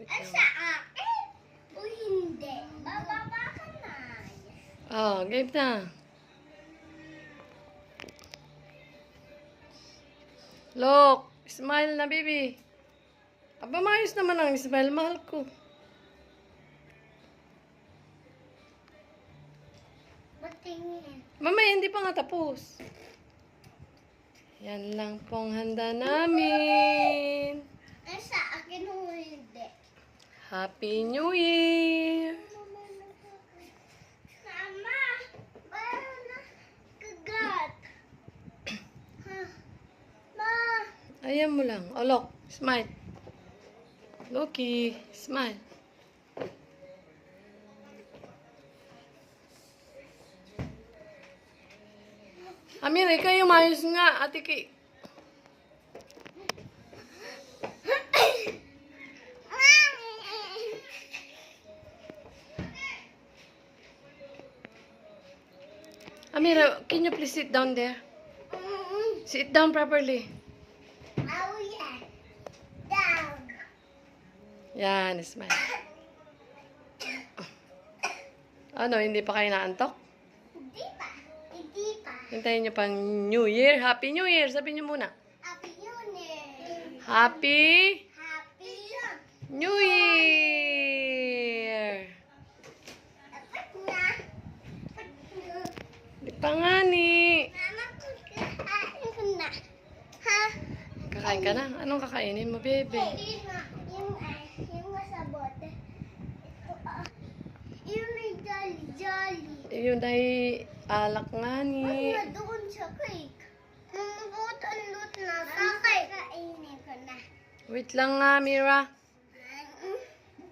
Wait Ay, lang. sa akin? O hindi? Bababa ka na. Oh, game na. Look, smile na, baby. Aba, maayos naman ang smile. Mahal ko. Patingin. Mamaya, hindi pa nga tapos. Yan lang pong handa namin. Ay, sa akin o hindi? Happy New Year! Mama, parang nakagat. Ha? Ma, Ayan mo lang. Oh, look. Smile. Loki, smile. Amira, ikaw yung mayos nga, Ate Ki. Amira, can you please sit down there? Sit down properly. oh yeah. Down. Yan, smile. Ano, hindi pa kayo naantok? Hindi pa. Hindi pa. Hintayin nyo pang New Year. Happy New Year! Sabihin nyo muna. Happy New Year. Happy Happy New Year! Dapat na. Di pa nga ni. Mama, kakain ko na. Ha? Kakain ka na? Anong kakainin mo, bebe? Hindi na. Yung nasa bote. Ito yung may jolly. Yun ay alak nga ni. Na doon sa cake. Mamubutan lut na. Kakainin ko na. Wait lang nga, Mira.